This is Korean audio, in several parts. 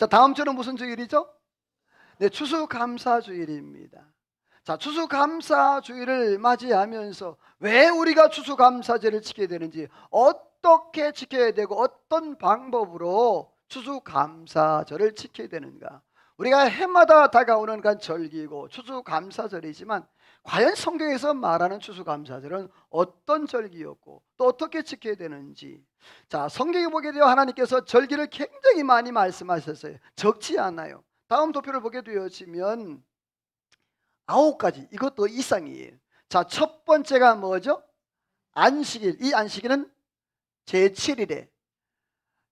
자, 다음 주는 무슨 주일이죠? 네, 추수감사주일입니다. 자, 추수감사주일을 맞이하면서 왜 우리가 추수감사제를 지켜야 되는지, 어떻게 지켜야 되고 어떤 방법으로 추수감사절을 지켜야 되는가. 우리가 해마다 다가오는 간 절기고 추수감사절이지만 과연 성경에서 말하는 추수감사절은 어떤 절기였고 또 어떻게 지켜야 되는지, 자, 성경에 보게 되어 하나님께서 절기를 굉장히 많이 말씀하셨어요. 적지 않아요. 다음 도표를 보게 되어지면 9가지, 이것도 이상이에요. 자, 첫 번째가 뭐죠? 안식일. 이 안식일은 제7일에,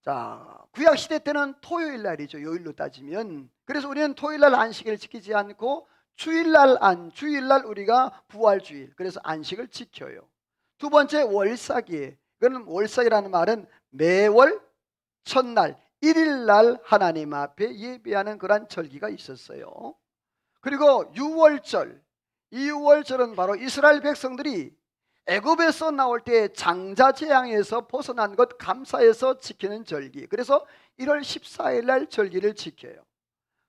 자, 구약시대 때는 토요일 날이죠. 요일로 따지면. 그래서 우리는 토요일 날 안식일을 지키지 않고 주일날 우리가 부활주일, 그래서 안식을 지켜요. 두 번째 월삭이에요. 이거는 월삭이라는 말은 매월 첫날 1일날 하나님 앞에 예배하는 그런 절기가 있었어요. 그리고 유월절, 이 유월절은 바로 이스라엘 백성들이 애굽에서 나올 때 장자 재앙에서 벗어난 것 감사해서 지키는 절기. 그래서 1월 14일 날 절기를 지켜요.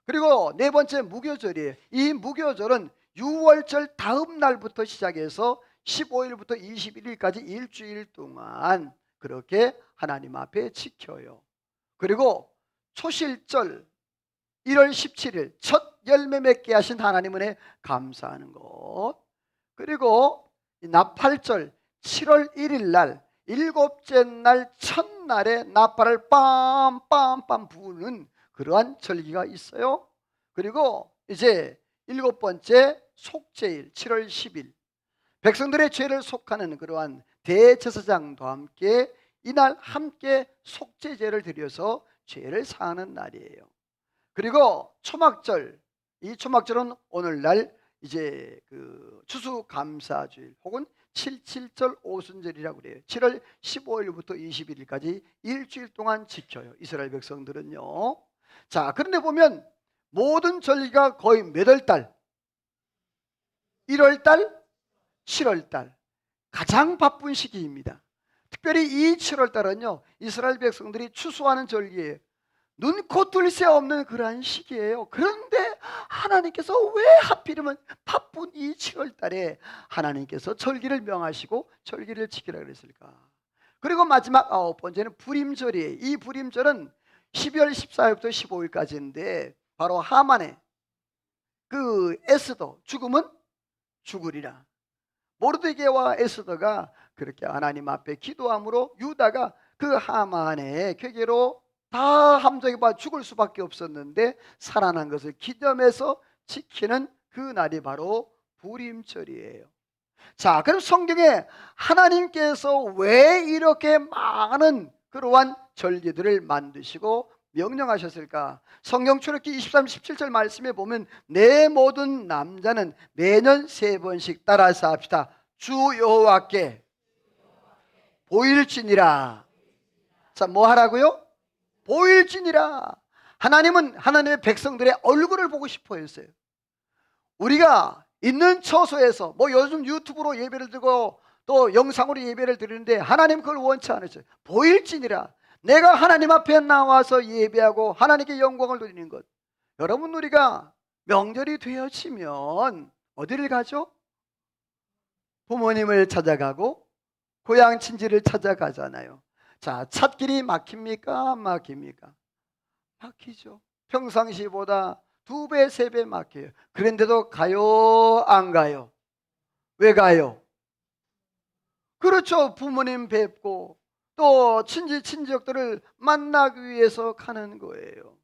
그리고 네 번째 무교절이에요. 이 무교절은 유월절 다음 날부터 시작해서 15일부터 21일까지 일주일 동안 그렇게 하나님 앞에 지켜요. 그리고 초실절 1월 17일 첫 열매 맺게 하신 하나님 은혜 감사하는 것. 그리고 나팔절 7월 1일 날 일곱째 날 첫날에 나팔을 빰빰빰 부는 그러한 절기가 있어요. 그리고 이제 일곱 번째 속죄일 7월 10일 백성들의 죄를 속하는 그러한 대제사장도 함께 이날 함께 속죄제를 드려서 죄를 사하는 날이에요. 그리고 초막절, 이 초막절은 오늘날 이제 그 추수감사주일 혹은 77절 오순절이라고 그래요. 7월 15일부터 21일까지 일주일 동안 지켜요, 이스라엘 백성들은요. 자, 그런데 보면 모든 절기가 거의 몇 월달? 1월달, 7월달 가장 바쁜 시기입니다. 특별히 이 7월달은요 이스라엘 백성들이 추수하는 절기예요. 눈코 뜰 새 없는 그러한 시기예요. 그런데 하나님께서 왜 하필이면 바쁜 이 7월달에 하나님께서 절기를 명하시고 절기를 지키라 그랬을까? 그리고 마지막 9번째는 불임절이에요. 이 불임절은 12월 14일부터 15일까지인데 바로 하만의 그 에스더 죽음은 죽으리라, 모르드게와 에스더가 그렇게 하나님 앞에 기도함으로 유다가 그 하만의 궤계로 다 함정해봐 죽을 수밖에 없었는데 살아난 것을 기념해서 지키는 그 날이 바로 불임절이에요. 자, 그럼 성경에 하나님께서 왜 이렇게 많은 그러한 절기들을 만드시고 명령하셨을까? 성경 출애굽기 23, 17절 말씀에 보면 내 모든 남자는 매년 3번씩 따라서 합시다. 주 여호와께 보일지니라. 자, 뭐 하라고요? 보일지니라. 하나님은 하나님의 백성들의 얼굴을 보고 싶어 했어요. 우리가 있는 처소에서 뭐 요즘 유튜브로 예배를 드리고 또 영상으로 예배를 드리는데 하나님 그걸 원치 않으셔요. 보일지니라. 내가 하나님 앞에 나와서 예배하고 하나님께 영광을 돌리는 것. 여러분, 우리가 명절이 되어지면 어디를 가죠? 부모님을 찾아가고 고향 친지를 찾아가잖아요. 자, 찾길이 막힙니까? 안 막힙니까? 막히죠. 평상시보다 2배, 3배 막혀요. 그런데도 가요? 안 가요? 왜 가요? 그렇죠. 부모님 뵙고 또 친지역들을 만나기 위해서 가는 거예요.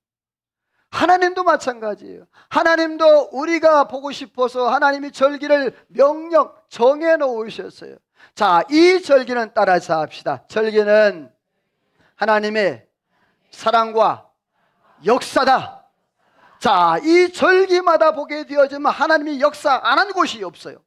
하나님도 마찬가지예요. 하나님도 우리가 보고 싶어서 하나님이 절기를 명령 정해 놓으셨어요. 자, 이 절기는 따라서 합시다. 절기는 하나님의 사랑과 역사다. 자, 이 절기마다 보게 되어지면 하나님이 역사 안 한 곳이 없어요.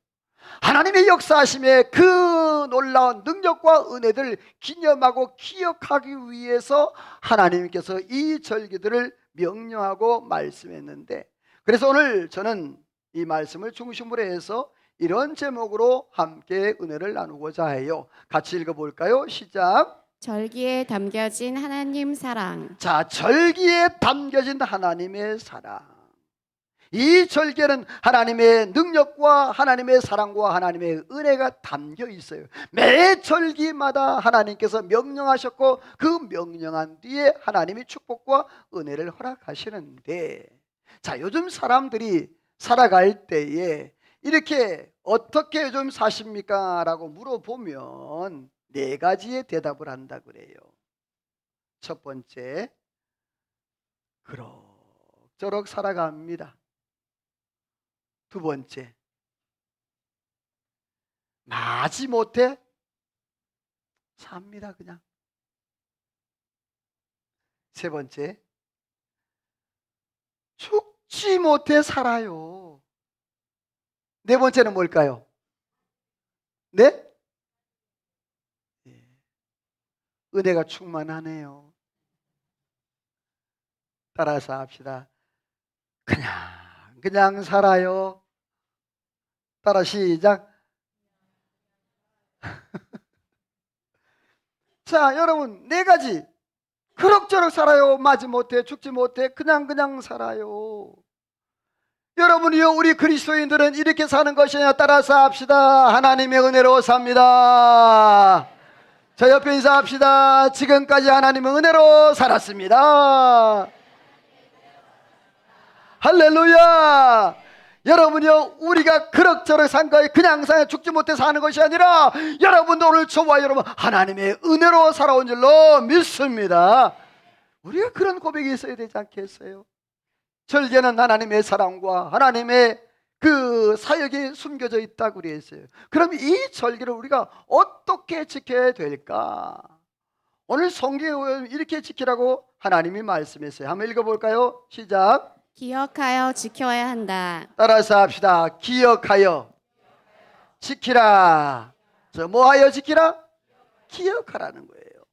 하나님의 역사하심에 그 놀라운 능력과 은혜를 기념하고 기억하기 위해서 하나님께서 이 절기들을 명령하고 말씀했는데, 그래서 오늘 저는 이 말씀을 중심으로 해서 이런 제목으로 함께 은혜를 나누고자 해요. 같이 읽어볼까요? 시작. 절기에 담겨진 하나님 사랑. 자, 절기에 담겨진 하나님의 사랑. 이 절기에는 하나님의 능력과 하나님의 사랑과 하나님의 은혜가 담겨 있어요. 매 절기마다 하나님께서 명령하셨고 그 명령한 뒤에 하나님이 축복과 은혜를 허락하시는데, 자, 요즘 사람들이 살아갈 때에 이렇게 어떻게 요즘 사십니까? 라고 물어보면 네 가지의 대답을 한다 그래요. 첫 번째, 그럭저럭 살아갑니다. 두 번째, 마지못해 삽니다 그냥. 세 번째, 죽지 못해 살아요. 네 번째는 뭘까요? 네? 은혜가 충만하네요. 따라서 합시다. 그냥 살아요. 따라 시작. 자, 여러분, 네 가지. 그럭저럭 살아요. 마지못해 죽지 못해 그냥 살아요. 여러분이요, 우리 그리스도인들은 이렇게 사는 것이냐? 따라서 합시다. 하나님의 은혜로 삽니다. 저 옆에 인사합시다. 지금까지 하나님의 은혜로 살았습니다. 할렐루야. 여러분이요, 우리가 그럭저럭 산 거에 그냥 죽지 못해 사는 것이 아니라 여러분도 오늘 저와 여러분 하나님의 은혜로 살아온 줄로 믿습니다. 우리가 그런 고백이 있어야 되지 않겠어요? 절개는 하나님의 사랑과 하나님의 그 사역이 숨겨져 있다고 그랬어요. 그럼 이 절개를 우리가 어떻게 지켜야 될까? 오늘 성경에 이렇게 지키라고 하나님이 말씀했어요. 한번 읽어볼까요? 시작. 기억하여 지켜야 한다. 따라서 합시다. 기억하여 지키라. 뭐하여 지키라? 기억하라는 거예요.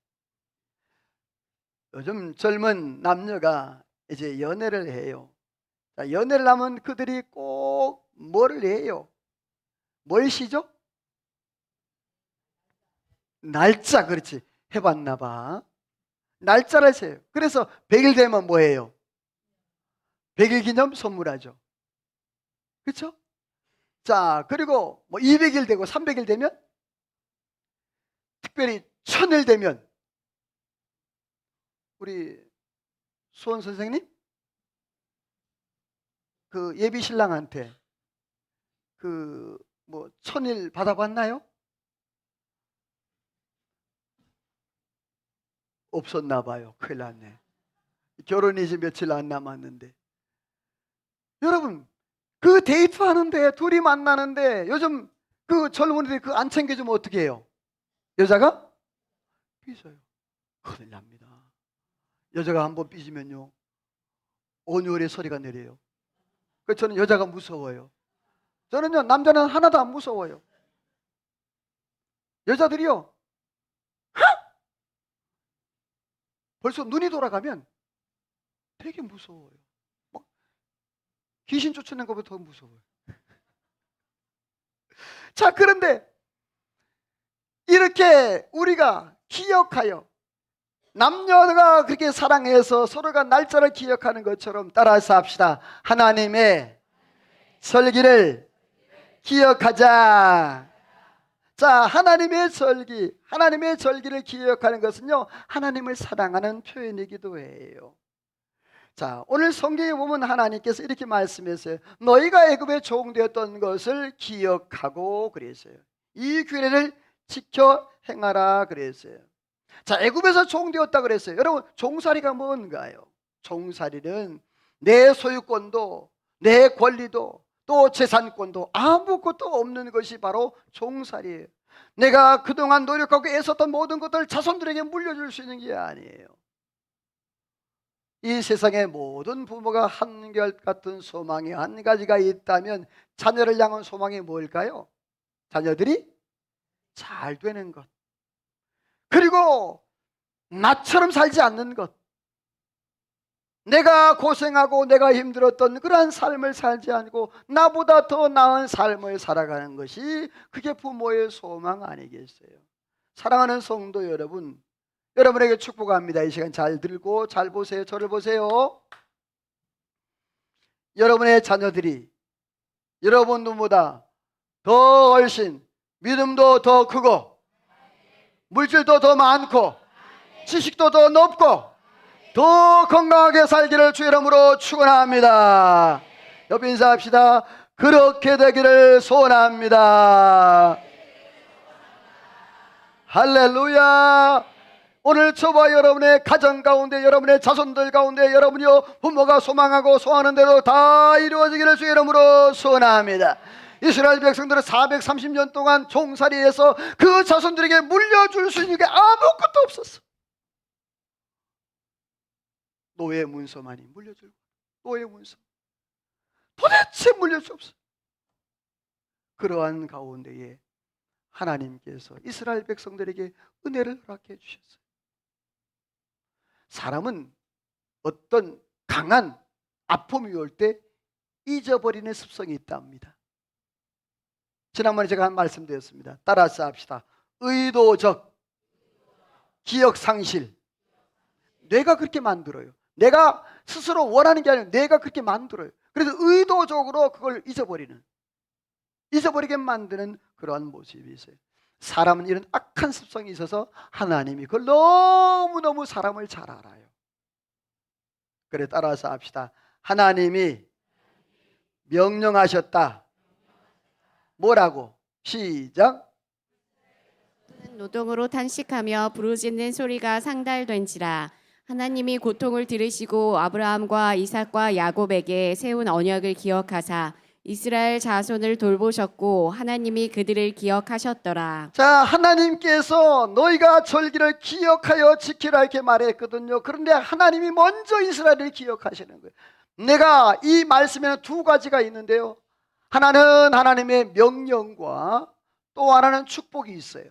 요즘 젊은 남녀가 이제 연애를 해요. 자, 연애를 하면 그들이 꼭 뭐를 해요? 뭘 시죠? 날짜. 그렇지. 해봤나 봐. 날짜를 세요. 그래서 100일 되면 뭐예요? 100일 기념 선물하죠. 그렇죠? 자, 그리고 뭐 200일 되고 300일 되면, 특별히 1000일 되면 우리 수원 선생님 그 예비 신랑한테 그 뭐 1000일 받아봤나요? 없었나 봐요. 큰일 났네. 결혼이 이제 며칠 안 남았는데. 여러분, 그 데이트하는데, 둘이 만나는데 요즘 그 젊은이들이 그 안 챙겨주면 어떻게 해요? 여자가 삐져요. 큰일 납니다. 여자가 한번 삐지면요, 온유월의 소리가 내려요. 그래서 저는 여자가 무서워요. 저는요, 남자는 하나도 안 무서워요. 여자들이요, 벌써 눈이 돌아가면 되게 무서워요. 막 귀신 쫓아낸 것보다 더 무서워요. 자, 그런데 이렇게 우리가 기억하여, 남녀가 그렇게 사랑해서 서로가 날짜를 기억하는 것처럼 따라서 합시다. 하나님의 설기를 기억하자. 자, 하나님의 절기를 기억하는 것은요, 하나님을 사랑하는 표현이기도 해요. 자, 오늘 성경에 보면 하나님께서 이렇게 말씀했어요. 너희가 애굽에 종되었던 것을 기억하고 그랬어요. 이 규례를 지켜 행하라 그랬어요. 자, 애굽에서 종되었다 그랬어요. 여러분, 종살이가 뭔가요? 종살이는 내 소유권도, 내 권리도, 또 재산권도 아무것도 없는 것이 바로 종살이에요. 내가 그동안 노력하고 애썼던 모든 것들을 자손들에게 물려줄 수 있는 게 아니에요. 이 세상의 모든 부모가 한결같은 소망이 한 가지가 있다면 자녀를 향한 소망이 뭘까요? 자녀들이 잘 되는 것, 그리고 나처럼 살지 않는 것, 내가 고생하고 내가 힘들었던 그러한 삶을 살지 않고 나보다 더 나은 삶을 살아가는 것이, 그게 부모의 소망 아니겠어요? 사랑하는 성도 여러분, 여러분에게 축복합니다. 이 시간 잘 들고 잘 보세요. 저를 보세요. 여러분의 자녀들이 여러분들보다 더 훨씬 믿음도 더 크고 물질도 더 많고 지식도 더 높고 더 건강하게 살기를 주의 이름으로 축원합니다. 옆에 인사합시다. 그렇게 되기를 소원합니다. 할렐루야. 오늘 저와 여러분의 가정 가운데, 여러분의 자손들 가운데, 여러분이요 부모가 소망하고 소원하는 대로 다 이루어지기를 주의 이름으로 소원합니다. 이스라엘 백성들은 430년 동안 종살이해서 그 자손들에게 물려줄 수 있는 게 아무것도 없었어. 노예 문서만이 물려줄, 노예 문서 도대체 물릴 수 없어. 그러한 가운데에 하나님께서 이스라엘 백성들에게 은혜를 허락해 주셨어요. 사람은 어떤 강한 아픔이 올 때 잊어버리는 습성이 있답니다. 지난번에 제가 한 말씀드렸습니다. 따라서 합시다. 의도적 기억 상실. 뇌가 그렇게 만들어요. 내가 스스로 원하는 게 아니라 뇌가 그렇게 만들어요. 그래서 의도적으로 그걸 잊어버리게 만드는 그러한 모습이 있어요. 사람은 이런 악한 습성이 있어서 하나님이 그걸 너무너무 사람을 잘 알아요. 그래 따라서 합시다. 하나님이 명령하셨다. 뭐라고? 시작. 노동으로 탄식하며 부르짖는 소리가 상달된지라. 하나님이 고통을 들으시고 아브라함과 이삭과 야곱에게 세운 언약을 기억하사 이스라엘 자손을 돌보셨고 하나님이 그들을 기억하셨더라. 자, 하나님께서 너희가 절기를 기억하여 지키라 이렇게 말했거든요. 그런데 하나님이 먼저 이스라엘을 기억하시는 거예요. 내가 이 말씀에는 두 가지가 있는데요. 하나는 하나님의 명령과 또 하나는 축복이 있어요.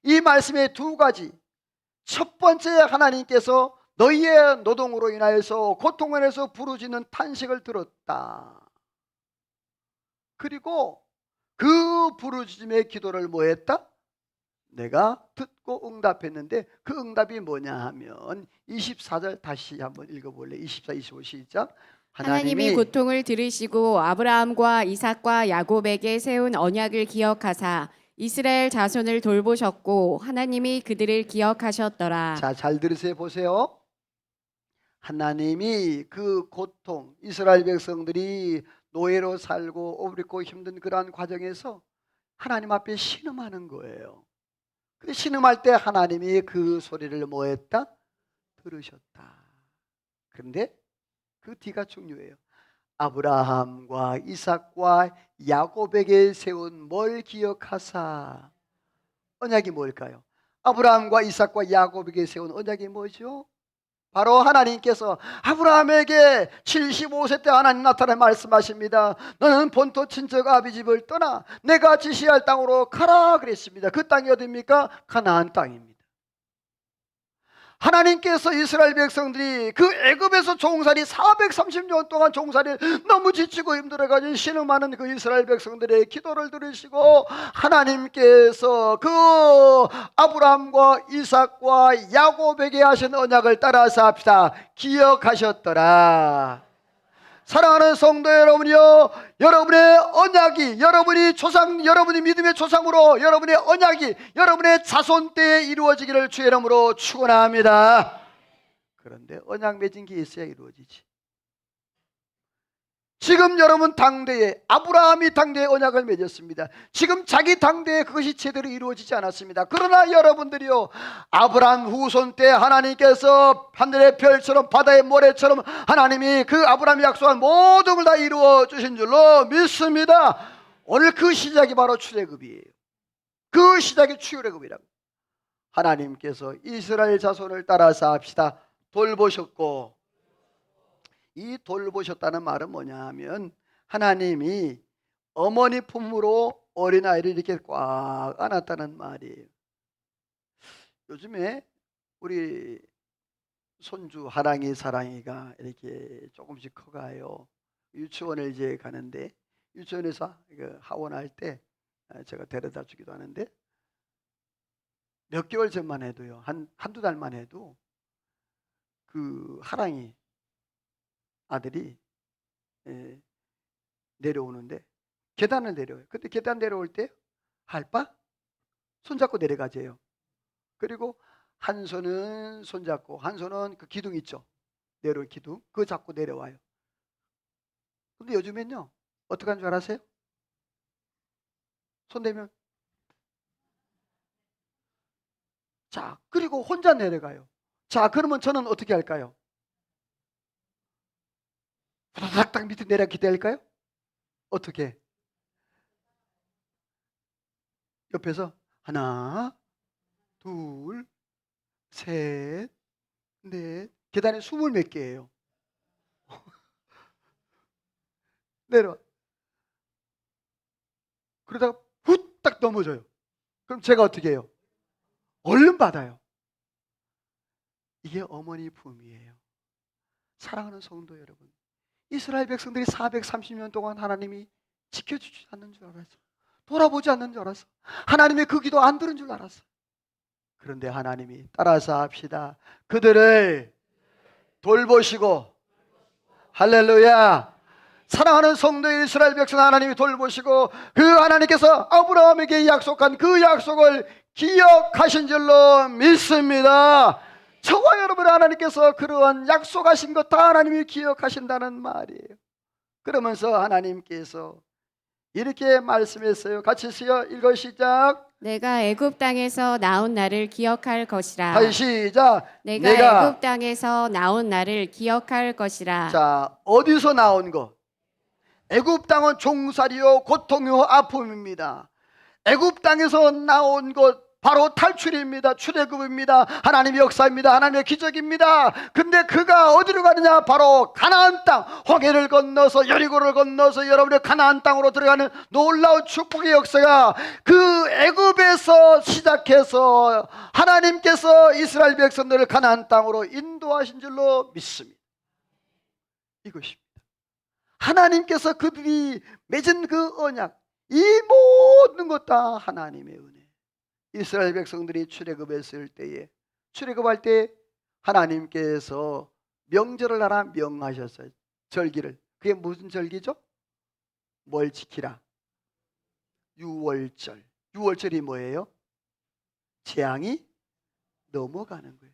이 말씀의 두 가지. 첫 번째, 하나님께서 너희의 노동으로 인하여서 고통을 해서 부르짖는 탄식을 들었다. 그리고 그 부르짖음의 기도를 뭐 했다? 내가 듣고 응답했는데 그 응답이 뭐냐 하면 24절 다시 한번 읽어볼래? 24, 25 시작. 하나님이 고통을 들으시고 아브라함과 이삭과 야곱에게 세운 언약을 기억하사 이스라엘 자손을 돌보셨고 하나님이 그들을 기억하셨더라. 자, 잘 들으세요. 보세요. 하나님이 그 고통, 이스라엘 백성들이 노예로 살고 오르고 힘든 그러한 과정에서 하나님 앞에 신음하는 거예요. 그 신음할 때 하나님이 그 소리를 뭐 했다? 들으셨다. 그런데 그 뒤가 중요해요. 아브라함과 이삭과 야곱에게 세운 뭘 기억하사? 언약이 뭘까요? 아브라함과 이삭과 야곱에게 세운 언약이 뭐죠? 바로 하나님께서 아브라함에게 75세 때 하나님 나타나 말씀하십니다. 너는 본토 친척 아비 집을 떠나 내가 지시할 땅으로 가라 그랬습니다. 그 땅이 어디입니까? 가나안 땅입니다. 하나님께서 이스라엘 백성들이 그 애굽에서 종살이 430년 동안 종살이를 너무 지치고 힘들어가지고 신음하는 그 이스라엘 백성들의 기도를 들으시고 하나님께서 그 아브라함과 이삭과 야곱에게 하신 언약을 따라서 합시다. 기억하셨더라. 사랑하는 성도 여러분이요, 여러분의 언약이 여러분이 믿음의 조상으로 여러분의 언약이 여러분의 자손 때에 이루어지기를 주의 이름으로 축원합니다. 그런데 언약 맺은 게 있어야 이루어지지. 지금 여러분 당대에 아브라함이 당대에 언약을 맺었습니다. 지금 자기 당대에 그것이 제대로 이루어지지 않았습니다. 그러나 여러분들이요, 아브라함 후손 때 하나님께서 하늘의 별처럼 바다의 모래처럼 하나님이 그 아브라함이 약속한 모든 걸 다 이루어 주신 줄로 믿습니다. 오늘 그 시작이 바로 출애굽이에요. 그 시작이 출애굽이라고. 하나님께서 이스라엘 자손을 따라서 합시다. 돌보셨고, 이 돌보셨다는 말은 뭐냐 하면 하나님이 어머니 품으로 어린아이를 이렇게 꽉 안았다는 말이에요. 요즘에 우리 손주 하랑이 사랑이가 이렇게 조금씩 커가요. 유치원을 이제 가는데 유치원에서 하원할 때 제가 데려다 주기도 하는데 몇 개월 전만 해도요, 한두 달만 해도 그 하랑이 아들이 내려오는데 계단을 내려와요. 근데 계단 내려올 때 할바 손잡고 내려가재요. 그리고 한 손은 손잡고 한 손은 그 기둥 있죠, 내려올 기둥, 그거 잡고 내려와요. 근데 요즘엔요 어떻게 하는 줄 아세요? 손 대면 자, 그리고 혼자 내려가요. 자, 그러면 저는 어떻게 할까요? 딱 밑에 내려 기대할까요? 어떻게? 옆에서 하나, 둘, 셋, 넷. 계단에 20몇 개예요. 내려와. 그러다가 후딱 넘어져요. 그럼 제가 어떻게 해요? 얼른 받아요. 이게 어머니 품이에요. 사랑하는 성도 여러분, 이스라엘 백성들이 430년 동안 하나님이 지켜주지 않는 줄 알았어. 돌아보지 않는 줄 알았어. 하나님의 그 기도 안 들은 줄 알았어. 그런데 하나님이 따라서 합시다. 그들을 돌보시고, 할렐루야, 사랑하는 성도 이스라엘 백성 하나님이 돌보시고 그 하나님께서 아브라함에게 약속한 그 약속을 기억하신 줄로 믿습니다. 저와 여러분, 하나님께서 그러한 약속하신 것 다 하나님이 기억하신다는 말이에요. 그러면서 하나님께서 이렇게 말씀했어요. 같이 읽어 시작. 내가 애굽 땅에서 나온 나를 기억할 것이라. 다시 시작. 내가 애굽 땅에서 나온 나를 기억할 것이라. 자, 어디서 나온 것? 애굽 땅은 종살이요 고통요 아픔입니다. 애굽 땅에서 나온 것 바로 탈출입니다. 출애굽입니다. 하나님의 역사입니다. 하나님의 기적입니다. 근데 그가 어디로 가느냐? 바로 가나안 땅, 홍해를 건너서 여리고를 건너서 여러분의 가나안 땅으로 들어가는 놀라운 축복의 역사가 그 애굽에서 시작해서 하나님께서 이스라엘 백성들을 가나안 땅으로 인도하신 줄로 믿습니다. 이것입니다. 하나님께서 그들이 맺은 그 언약, 이 모든 것 다 하나님의 은혜. 이스라엘 백성들이 출애굽했을 때에, 출애굽할 때 하나님께서 명절을 하나 명하셨어요. 절기를. 그게 무슨 절기죠? 뭘 지키라? 유월절. 유월절이 뭐예요? 재앙이 넘어가는 거예요.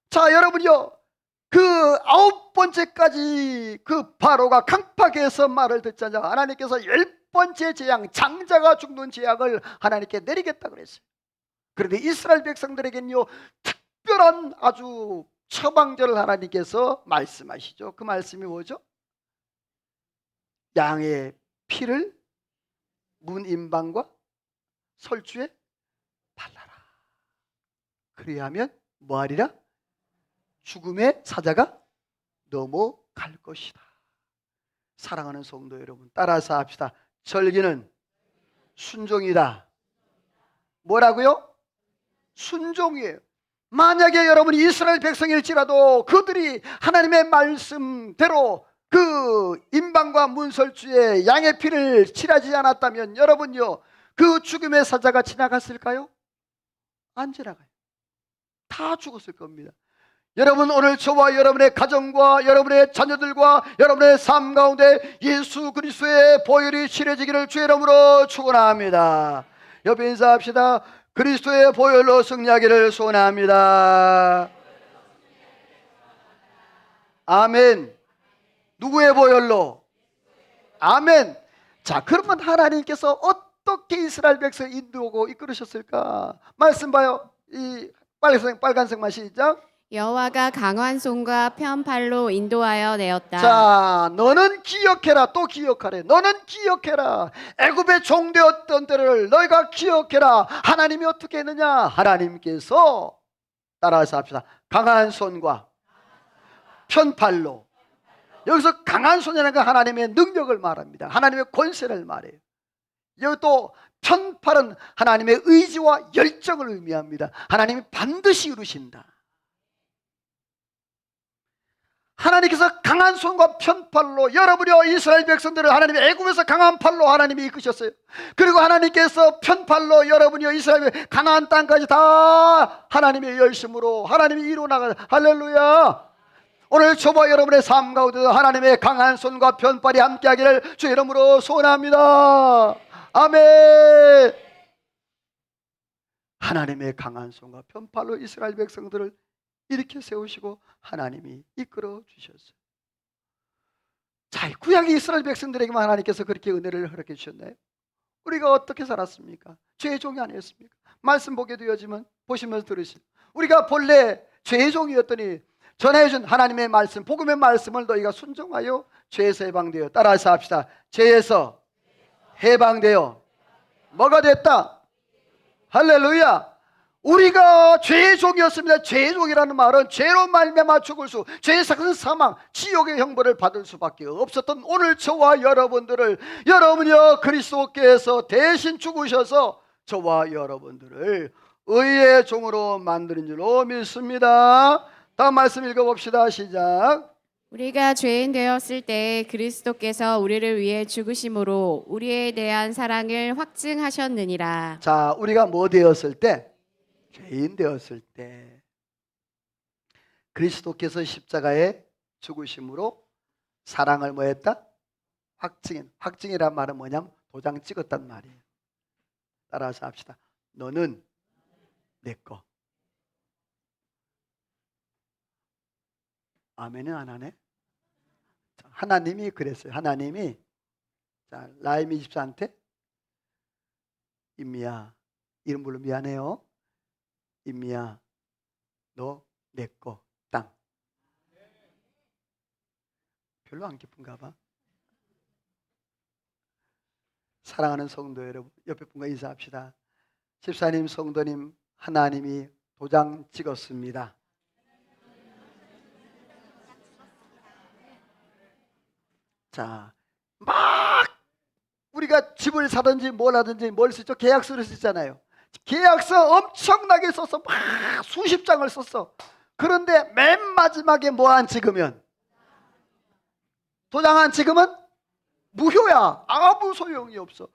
자, 여러분요, 그 9번째까지 그 바로가 강팍해서 말을 듣자냐, 하나님께서 10번째 재앙, 장자가 죽는 재앙을 하나님께 내리겠다 그랬어요. 그런데 이스라엘 백성들에겐요 특별한 아주 처방절을 하나님께서 말씀하시죠. 그 말씀이 뭐죠? 양의 피를 문 임방과 설주에 발라라. 그리하면 뭐하리라? 죽음의 사자가 넘어갈 것이다. 사랑하는 성도 여러분, 따라서 합시다. 절기는 순종이다. 뭐라고요? 순종이에요. 만약에 여러분이 이스라엘 백성일지라도 그들이 하나님의 말씀대로 그 임방과 문설주에 양의 피를 칠하지 않았다면 여러분요, 그 죽음의 사자가 지나갔을까요? 안 지나가요. 다 죽었을 겁니다. 여러분, 오늘 저와 여러분의 가정과 여러분의 자녀들과 여러분의 삶 가운데 예수 그리스도의 보혈이 칠해지기를 주의 이름으로 축원합니다. 옆에 인사합시다. 그리스도의 보혈로 승리하기를 소원합니다. 아멘. 누구의 보혈로? 아멘. 자, 그러면 하나님께서 어떻게 이스라엘 백성을 인도하고 이끌으셨을까? 말씀 봐요. 이 빨간색만 시작. 여호와가 강한 손과 편팔로 인도하여 내었다. 자, 너는 기억해라. 또 기억하래. 너는 기억해라. 애굽의 종되었던 때를 너희가 기억해라. 하나님이 어떻게 했느냐? 하나님께서, 따라서 합시다. 강한 손과 편팔로. 여기서 강한 손이라는 건 하나님의 능력을 말합니다. 하나님의 권세를 말해요. 여기 또 편팔은 하나님의 의지와 열정을 의미합니다. 하나님이 반드시 이루신다. 하나님께서 강한 손과 편팔로 여러분이여 이스라엘 백성들을 하나님이 애굽에서 강한 팔로 하나님이 이끄셨어요. 그리고 하나님께서 편팔로 여러분이여 이스라엘 가나안 땅까지 다 하나님의 열심으로 하나님이 이루어 나가. 할렐루야. 오늘 저와 여러분의 삶 가운데도 하나님의 강한 손과 편팔이 함께하기를 주 이름으로 소원합니다. 아멘. 하나님의 강한 손과 편팔로 이스라엘 백성들을 이렇게 세우시고 하나님이 이끌어 주셨어요. 자, 구약의 이스라엘 백성들에게만 하나님께서 그렇게 은혜를 허락해 주셨나요? 우리가 어떻게 살았습니까? 죄의 종이 아니었습니까? 말씀 보게 되어지면 보시면서 들으시죠. 우리가 본래 죄의 종이었더니 전해준 하나님의 말씀, 복음의 말씀을 너희가 순종하여 죄에서 해방되어, 따라서 합시다. 죄에서 해방되어 뭐가 됐다? 할렐루야. 우리가 죄의 종이었습니다. 죄의 종이라는 말은 죄로 말미암아 죽을 수, 죄의 삭은 사망, 지옥의 형벌을 받을 수밖에 없었던 오늘 저와 여러분들을 여러분이여 그리스도께서 대신 죽으셔서 저와 여러분들을 의의 종으로 만드는 줄로 믿습니다. 다음 말씀 읽어봅시다. 시작. 우리가 죄인 되었을 때 그리스도께서 우리를 위해 죽으심으로 우리에 대한 사랑을 확증하셨느니라. 자, 우리가 뭐 되었을 때? 죄인 되었을 때 그리스도께서 십자가에 죽으심으로 사랑을 뭐 했다? 확증이란 말은 뭐냐면 도장 찍었단 말이에요. 따라서 합시다. 너는 내 거. 아멘은 안 하네? 하나님이 그랬어요. 하나님이 자, 라임이 집사한테 임미야, 이름 불러 미안해요. 임미야, 너 내 거 땅. 별로 안 기쁜가 봐. 사랑하는 성도 여러분, 옆에 분과 인사합시다. 집사님, 성도님, 하나님이 도장 찍었습니다. 자, 막 우리가 집을 사든지 뭘 하든지 뭘 쓰죠? 계약서를 쓰잖아요. 계약서 엄청나게 썼어. 막 수십 장을 썼어. 그런데 맨 마지막에 뭐 안 찍으면, 도장 안 찍으면 무효야. 아무 소용이 없어.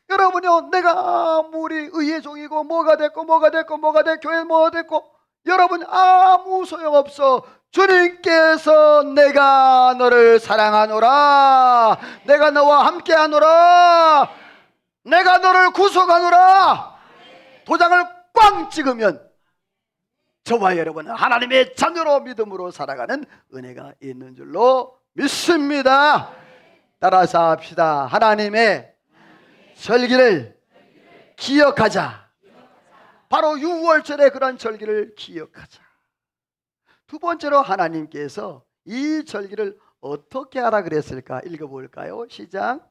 여러분이요, 내가 아무리 의의 종이고 뭐가 됐고 교회 뭐가 됐고 여러분 아무 소용없어. 주님께서 내가 너를 사랑하노라, 내가 너와 함께하노라, 내가 너를 구속하노라 도장을 꽝 찍으면 저와 여러분은 하나님의 자녀로 믿음으로 살아가는 은혜가 있는 줄로 믿습니다. 따라서 합시다. 하나님의 절기를 기억하자. 바로 6월절의 그런 절기를 기억하자. 두 번째로 하나님께서 이 절기를 어떻게 하라 그랬을까? 읽어볼까요? 시작.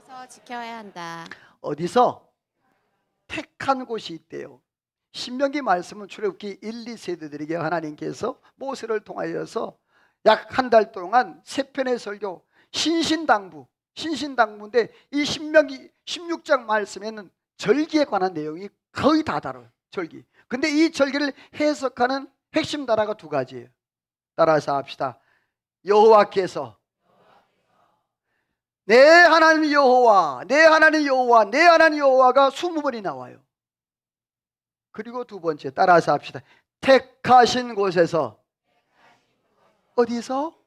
그래서 지켜야 한다. 어디서? 택한 곳이 있대요. 신명기 말씀은 출애굽기 1, 2세대들에게 하나님께서 모세를 통하여서 약 한 달 동안 세 편의 설교, 신신당부인데 이 신명기 16장 말씀에는 절기에 관한 내용이 거의 다 다뤄요. 절기. 근데 이 절기를 해석하는 핵심 단어가 두 가지예요. 따라서 합시다. 여호와께서, 내 하나님 여호와, 내 하나님 여호와, 내 하나님 여호와가 20번이 나와요. 그리고 두 번째, 따라서 합시다. 택하신 곳에서, 어디서?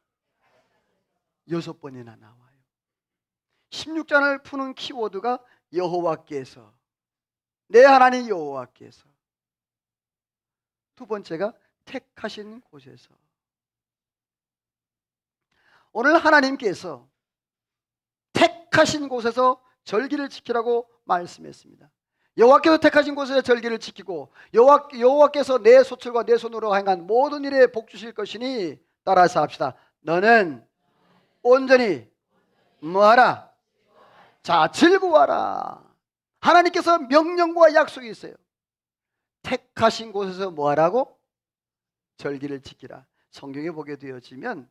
6번이나 나와요. 16장을 푸는 키워드가 여호와께서, 내 하나님 여호와께서. 두 번째가 택하신 곳에서. 오늘 하나님께서 택하신 곳에서 절기를 지키라고 말씀했습니다. 여호와께서 택하신 곳에서 절기를 지키고 여호와께서 내 소출과 내 손으로 행한 모든 일에 복 주실 것이니 따라서 합시다. 너는 온전히 뭐하라? 자, 즐거워하라. 하나님께서 명령과 약속이 있어요. 택하신 곳에서 뭐하라고? 절기를 지키라. 성경에 보게 되어지면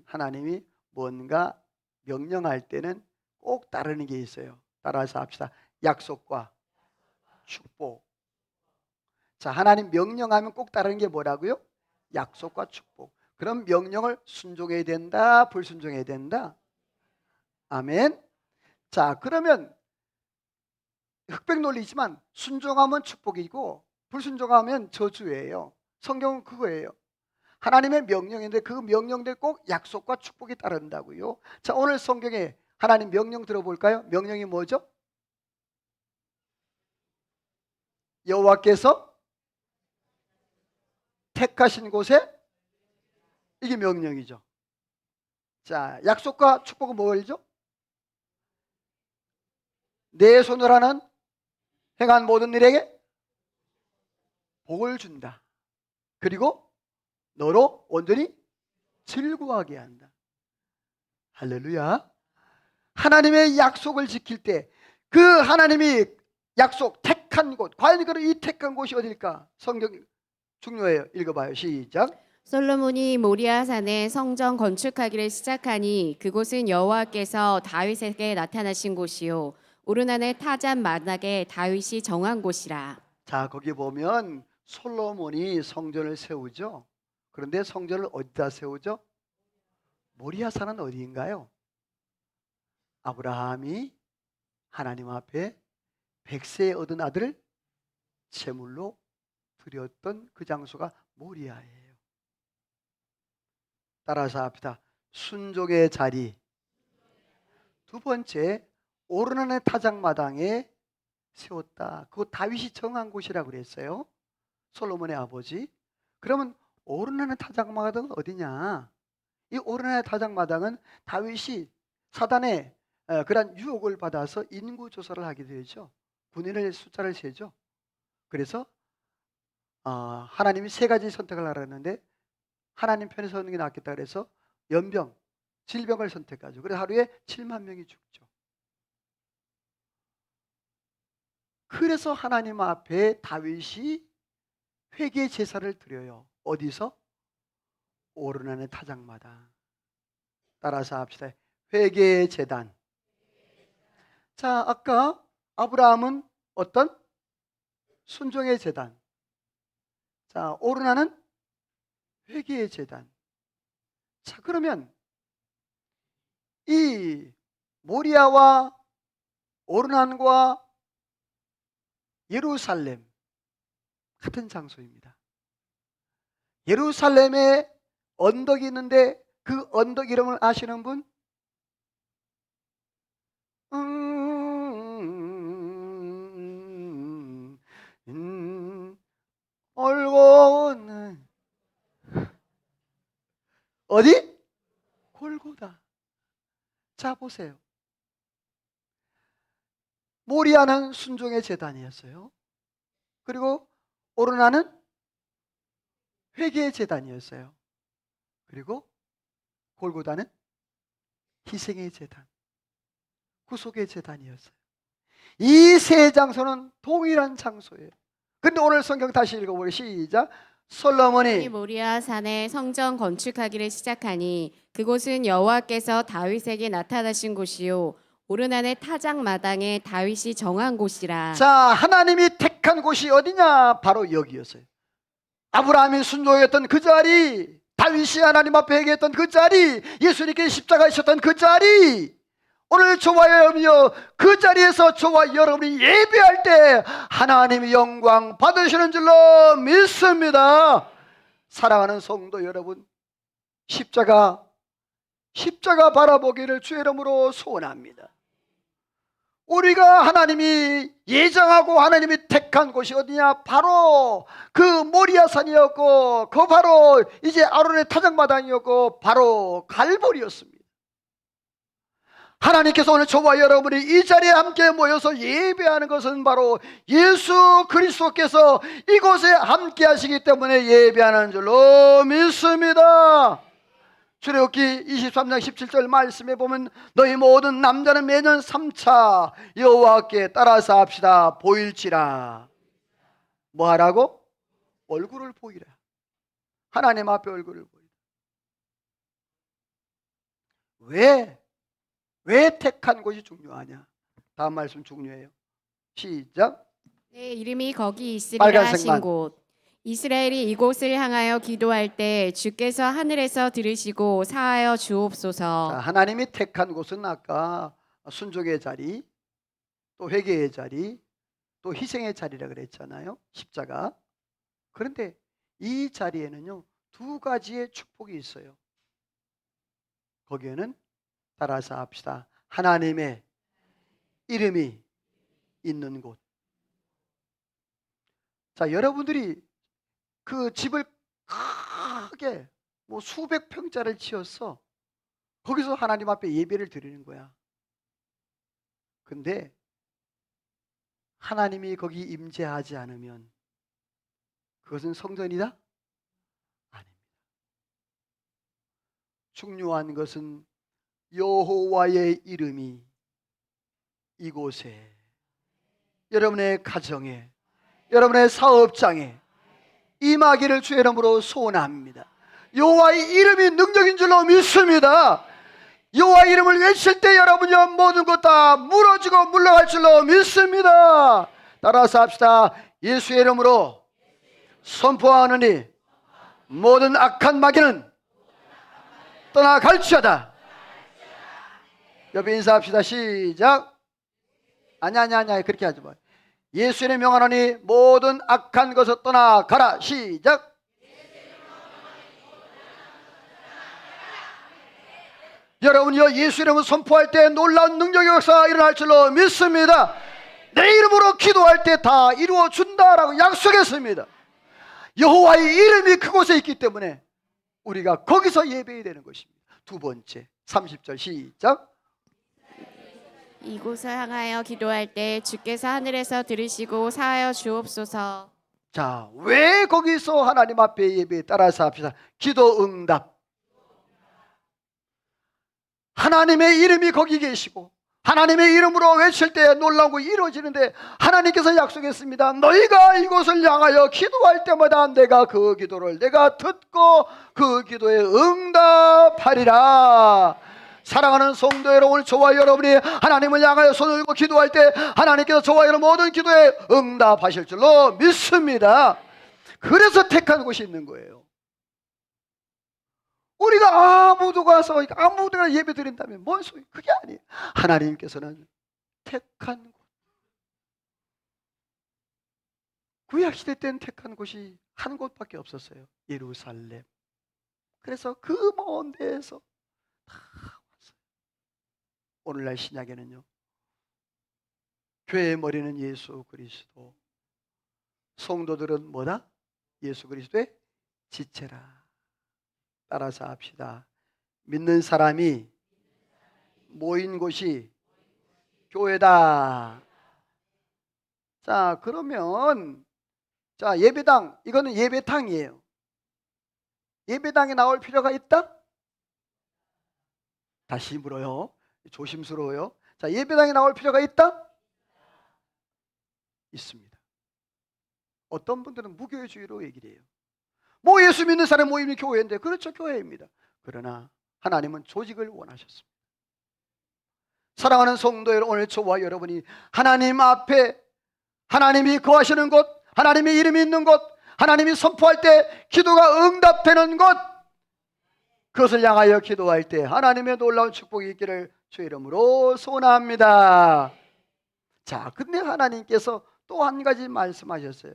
하나님이 뭔가 명령할 때는 꼭 따르는 게 있어요. 따라서 합시다. 약속과 축복. 자, 하나님 명령하면 꼭 따르는 게 뭐라고요? 약속과 축복. 그럼 명령을 순종해야 된다, 불순종해야 된다? 아멘. 자, 그러면 흑백 논리지만 순종하면 축복이고 불순종하면 저주예요. 성경은 그거예요. 하나님의 명령인데 그 명령대 꼭 약속과 축복이 따른다고요. 자, 오늘 성경에 하나님 명령 들어볼까요? 명령이 뭐죠? 여호와께서 택하신 곳에, 이게 명령이죠. 자, 약속과 축복은 뭐죠? 내 손을 하는 행한 모든 일에게 복을 준다. 그리고 너로 온전히 즐거워하게 한다. 할렐루야. 하나님의 약속을 지킬 때 그 하나님이 약속 택한 곳, 과연 그럼 이 택한 곳이 어딜까? 성경 중요해요. 읽어봐요. 시작. 솔로몬이 모리아 산에 성전 건축하기를 시작하니 그곳은 여호와께서 다윗에게 나타나신 곳이요 오르난의 타잔 마당에 다윗이 정한 곳이라. 자, 거기 보면 솔로몬이 성전을 세우죠. 그런데 성전을 어디다 세우죠? 모리아 산은 어디인가요? 아브라함이 하나님 앞에 백세 얻은 아들을 제물로 드렸던 그 장소가 모리아예요. 따라서 합시다. 순종의 자리. 두 번째, 오르난의 타작마당에 세웠다. 그거 다윗이 정한 곳이라고 그랬어요. 솔로몬의 아버지. 그러면 오르난의 타작마당은 어디냐? 이 오르난의 타작마당은 다윗이 사단의 그런 유혹을 받아서 인구 조사를 하게 되죠. 군인의 숫자를 세죠. 그래서 하나님이 세 가지 선택을 하라는데 하나님 편에 서는 게 낫겠다 그래서 연병, 질병을 선택하죠. 그래서 하루에 7만 명이 죽죠. 그래서 하나님 앞에 다윗이 회개 제사를 드려요. 어디서? 오르난의 타작마당. 따라서 합시다. 회개 제단. 자, 아까 아브라함은 어떤? 순종의 제단. 자, 오르나는 회개의 제단. 자, 그러면 이 모리아와 오르난과 예루살렘 같은 장소입니다. 예루살렘에 언덕이 있는데 그 언덕 이름을 아시는 분? 올고는 어디? 골고다. 자, 보세요. 모리아는 순종의 제단이었어요. 그리고 오르나는 회개의 제단이었어요. 그리고 골고다는 희생의 제단, 구속의 제단이었어요. 이 세 장소는 동일한 장소예요. 근데 오늘 성경 다시 읽어보세요. 시작. 솔로몬이 모리아 산에 성전 건축하기를 시작하니 그곳은 여호와께서 다윗에게 나타나신 곳이요 오르난의 타작 마당에 다윗이 정한 곳이라. 자, 하나님이 택한 곳이 어디냐? 바로 여기였어요. 아브라함이 순종했던 그 자리, 다윗이 하나님 앞에 회개했던 그 자리, 예수님께 십자가에 있었던 그 자리, 오늘 저와 여러분이요 그 자리에서 저와 여러분이 예배할 때 하나님의 영광 받으시는 줄로 믿습니다. 사랑하는 성도 여러분, 십자가 바라보기를 주의 이름으로 소원합니다. 우리가 하나님이 예정하고 하나님이 택한 곳이 어디냐? 바로 그 모리아산이었고 그 바로 이제 아론의 타작마당이었고 바로 갈보리였습니다. 하나님께서 오늘 저와 여러분이 이 자리에 함께 모여서 예배하는 것은 바로 예수 그리스도께서 이곳에 함께 하시기 때문에 예배하는 줄로 믿습니다. 출애굽기 23장 17절 말씀에 보면 너희 모든 남자는 매년 3차 여호와께 따라서 합시다. 보일지라. 뭐 하라고? 얼굴을 보이라. 하나님 앞에 얼굴을 보이라. 왜 택한 곳이 중요하냐? 다음 말씀 중요해요. 시작. 내 이름이 거기 있으리라 빨간색만. 하신 곳. 이스라엘이 이곳을 향하여 기도할 때 주께서 하늘에서 들으시고 사하여 자, 주옵소서. 하나님이 택한 곳은 아까 순종의 자리, 또 회개의 자리, 또 희생의 자리라 그랬잖아요. 십자가. 그런데 이 자리에는요, 두 가지의 축복이 있어요. 거기에는 따라서 합시다. 하나님의 이름이 있는 곳. 자, 여러분들이 그 집을 크게 뭐 수백 평짜리를 지었어. 거기서 하나님 앞에 예배를 드리는 거야. 근데 하나님이 거기 임재하지 않으면 그것은 성전이다? 아닙니다. 중요한 것은 여호와의 이름이 이곳에, 여러분의 가정에, 여러분의 사업장에 임하기를 주의 이름으로 소원합니다. 여호와의 이름이 능력인 줄로 믿습니다. 여호와의 이름을 외칠 때 여러분이 모든 것 다 무너지고 물러갈 줄로 믿습니다. 따라서 합시다. 예수의 이름으로 선포하느니 모든 악한 마귀는 떠나갈지어다. 옆에 인사합시다. 시작. 아니 그렇게 하지 마. 예수의 명하노니 모든 악한 것을 떠나가라. 시작. 여러분이요, 예수 이름을 선포할 때 놀라운 능력의 역사가 일어날 줄로 믿습니다. 내 이름으로 기도할 때 다 이루어준다라고 약속했습니다. 여호와의 이름이 그곳에 있기 때문에 우리가 거기서 예배해야 되는 것입니다. 두 번째 30절 시작. 이곳을 향하여 기도할 때 주께서 하늘에서 들으시고 사하여 주옵소서. 자, 왜 거기서 하나님 앞에 예배에 따라서 합시다. 기도 응답. 하나님의 이름이 거기 계시고 하나님의 이름으로 외칠 때 놀라운 거 이루어지는데 하나님께서 약속했습니다. 너희가 이곳을 향하여 기도할 때마다 내가 그 기도를 내가 듣고 그 기도에 응답하리라. 사랑하는 성도 여러분, 저와 여러분이 하나님을 향하여 손을 들고 기도할 때 하나님께서 저와 여러분 모든 기도에 응답하실 줄로 믿습니다. 그래서 택한 곳이 있는 거예요. 우리가 아무도 가서 아무데나 예배 드린다면 뭔 소리? 그게 아니에요. 하나님께서는 택한 곳. 구약시대 때는 택한 곳이 한 곳밖에 없었어요. 예루살렘. 그래서 그 먼 데에서 다 왔어요. 오늘날 신약에는요, 교회의 머리는 예수 그리스도, 성도들은 뭐다? 예수 그리스도의 지체라. 따라서 합시다. 믿는 사람이 모인 곳이 교회다. 자, 그러면 자, 예배당, 이거는 예배탕이에요. 예배당에 나올 필요가 있다? 다시 물어요. 조심스러워요. 자, 예배당에 나올 필요가 있다? 있습니다. 어떤 분들은 무교회주의로 얘기를 해요. 뭐 예수 믿는 사람 모임이 교회인데, 그렇죠, 교회입니다. 그러나 하나님은 조직을 원하셨습니다. 사랑하는 성도 여러분, 오늘 저와 여러분이 하나님 앞에 하나님이 거하시는 곳, 하나님의 이름이 있는 곳, 하나님이 선포할 때 기도가 응답되는 곳, 그것을 향하여 기도할 때 하나님의 놀라운 축복이 있기를 주의 이름으로 소원합니다. 자, 근데 하나님께서 또 한 가지 말씀하셨어요.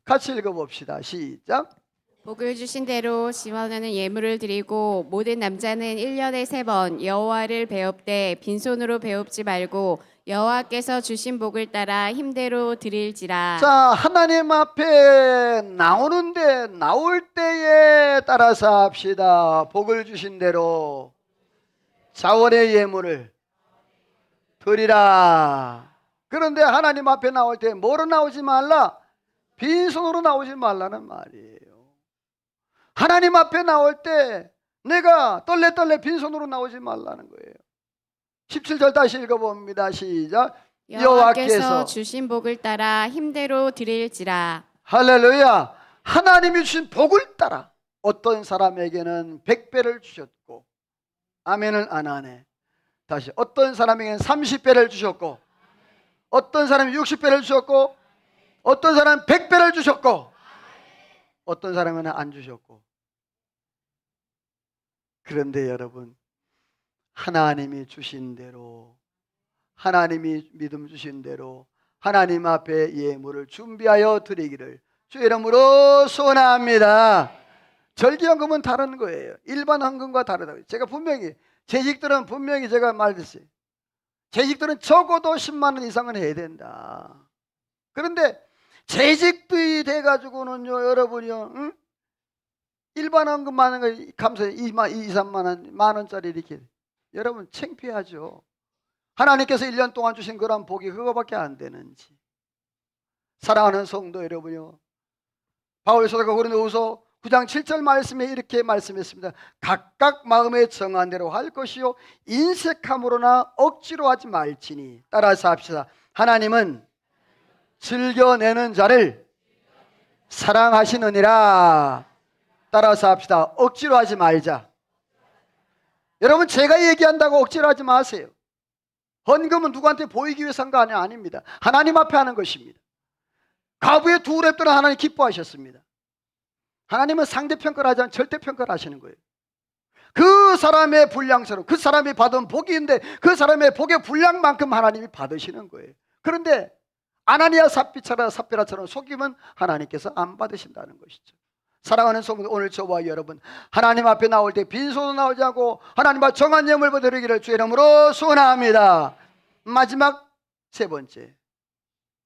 같이 읽어봅시다. 시작. 복을 주신 대로 시원하는 예물을 드리고 모든 남자는 1년에 3번 여호와를 배웁되 빈손으로 배웁지 말고 여호와께서 주신 복을 따라 힘대로 드릴지라. 자, 하나님 앞에 나오는데 나올 때에 따라서 합시다. 복을 주신 대로 자원의 예물을 드리라. 그런데 하나님 앞에 나올 때 뭐로 나오지 말라? 빈손으로 나오지 말라는 말이에요. 하나님 앞에 나올 때 내가 떨레떨레 빈손으로 나오지 말라는 거예요. 17절 다시 읽어봅니다. 시작. 여호와께서 주신 복을 따라 힘대로 드릴지라. 할렐루야. 하나님이 주신 복을 따라 어떤 사람에게는 100배를 주셨고, 아멘을 안 하네. 다시, 어떤 사람에게는 30배를 주셨고, 어떤 사람이 60배를 주셨고, 어떤 사람은 100배를 주셨고, 어떤 사람은 안 주셨고. 그런데 여러분, 하나님이 주신 대로, 하나님이 믿음 주신 대로 하나님 앞에 예물을 준비하여 드리기를 주 이름으로 소원합니다. 절기헌금은 다른 거예요. 일반 헌금과 다르다고요. 제가 분명히, 재직들은 분명히 제가 말했어요. 재직들은 적어도 10만 원 이상은 해야 된다. 그런데 재직들이 돼가지고는요, 여러분이요, 응? 일반 헌금 하는 거 감사해 2, 3만 원, 만 원짜리 이렇게. 여러분 창피하죠. 하나님께서 1년 동안 주신 그런 복이 그거밖에 안 되는지. 사랑하는 성도 여러분요, 바울 사도가 고린도후서 9장 7절 말씀에 이렇게 말씀했습니다. 각각 마음에 정한 대로 할 것이요 인색함으로나 억지로 하지 말지니. 따라서 합시다. 하나님은 즐겨내는 자를 사랑하시느니라. 따라서 합시다. 억지로 하지 말자. 여러분, 제가 얘기한다고 억지로 하지 마세요. 헌금은 누구한테 보이기 위해서 한 거 아닙니다. 하나님 앞에 하는 것입니다. 과부의 두 랩들은 하나님 기뻐하셨습니다. 하나님은 상대평가를 하지 않고 절대평가를 하시는 거예요. 그 사람의 분량처럼 그 사람이 받은 복이 있는데 그 사람의 복의 분량만큼 하나님이 받으시는 거예요. 그런데 아나니아 삽비라처럼 속이면 하나님께서 안 받으신다는 것이죠. 사랑하는 성도, 오늘 저와 여러분, 하나님 앞에 나올 때 빈손으로 나오지 않고 하나님 앞에 정한 예물을 드리기를 주의 이름으로 소원합니다. 마지막 세 번째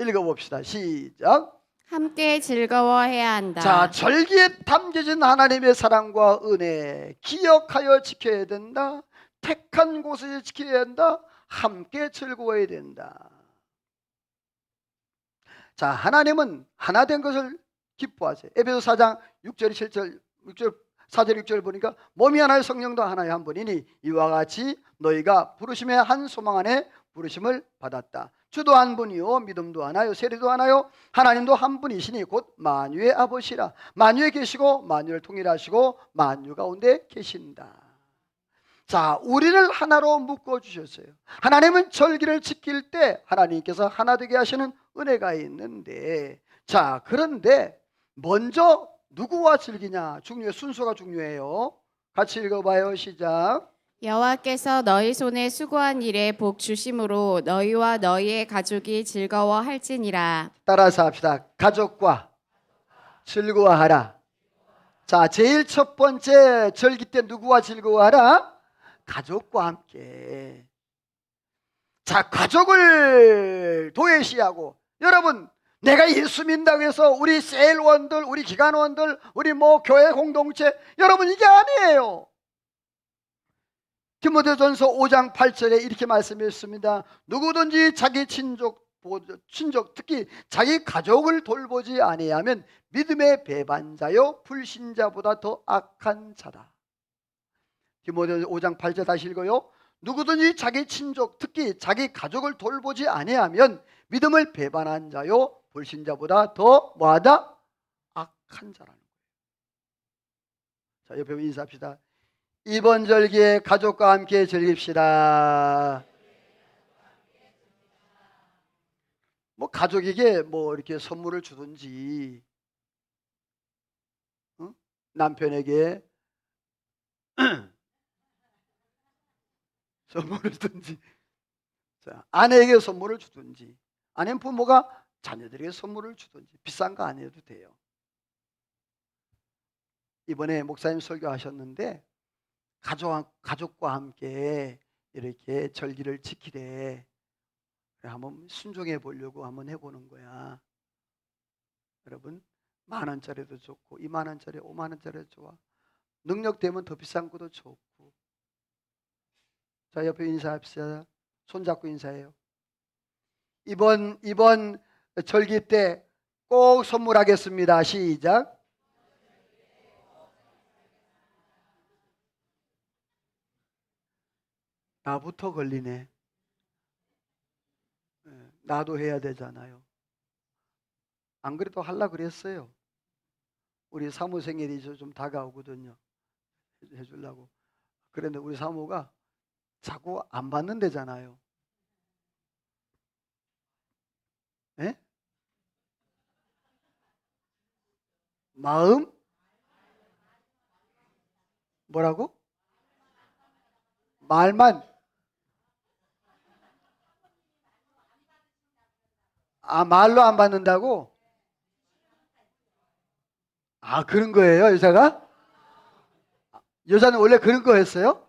읽어봅시다. 시작. 함께 즐거워해야 한다. 자, 절기에 담겨진 하나님의 사랑과 은혜 기억하여 지켜야 된다. 택한 곳에 지켜야 된다. 함께 즐거워해야 된다. 자, 하나님은 하나 된 것을 기뻐하세요. 에베소 4장 6절 7절 6절 4절 6절 보니까 몸이 하나요 성령도 하나요 한 분이니 이와 같이 너희가 부르심의 한 소망 안에 부르심을 받았다. 주도 한 분이요 믿음도 하나요 세례도 하나요 하나님도 한 분이시니 곧 만유의 아버지라. 만유에 계시고 만유를 통일하시고 만유 가운데 계신다. 자, 우리를 하나로 묶어주셨어요. 하나님은 절기를 지킬 때 하나님께서 하나 되게 하시는 은혜가 있는데, 자, 그런데 먼저 누구와 즐기냐 중요해. 순서가 중요해요. 같이 읽어봐요. 시작. 여호와께서 너희 손에 수고한 일에 복 주심으로 너희와 너희의 가족이 즐거워할지니라. 따라서 합시다. 가족과 즐거워하라. 자, 제일 첫 번째 절기 때 누구와 즐거워하라? 가족과 함께. 자, 가족을 도외시하고, 여러분, 내가 예수 믿는다고 해서 우리 셀원들, 우리 기관원들, 우리 뭐 교회 공동체, 여러분 이게 아니에요. 디모데전서 5장 8절에 이렇게 말씀했습니다. 누구든지 자기 친족 특히 자기 가족을 돌보지 아니하면 믿음의 배반자요 불신자보다 더 악한 자다. 디모데전서 5장 8절 다시 읽어요. 누구든지 자기 친족 특히 자기 가족을 돌보지 아니하면 믿음을 배반한 자요 불신자보다 더 뭐하다? 악한 자라는 거예요. 자, 옆에 인사합시다. 이번 절기에 가족과 함께 즐깁시다. 뭐 가족에게 뭐 이렇게 선물을 주든지, 응? 남편에게 선물을 주든지, 자, 아내에게 선물을 주든지, 아니면 부모가 자녀들에게 선물을 주든지, 비싼 거 아니어도 돼요. 이번에 목사님 설교하셨는데 가족과 함께 이렇게 절기를 지키래. 한번 순종해 보려고 한번 해보는 거야. 여러분, 10,000원짜리도 좋고 20,000원짜리 50,000원짜리도 좋아. 능력 되면 더 비싼 것도 좋고. 자, 옆에 인사합시다. 손잡고 인사해요. 이번 절기 때 꼭 선물하겠습니다. 시작. 나부터 걸리네. 나도 해야 되잖아요. 안 그래도 하려고 그랬어요. 우리 사모 생일이 좀 다가오거든요. 해주려고. 그런데 우리 사모가 자꾸 안 받는다잖아요. 예? 마음? 뭐라고? 말만. 아, 말로 안 받는다고? 아, 그런 거예요, 여자가? 여자는 원래 그런 거였어요?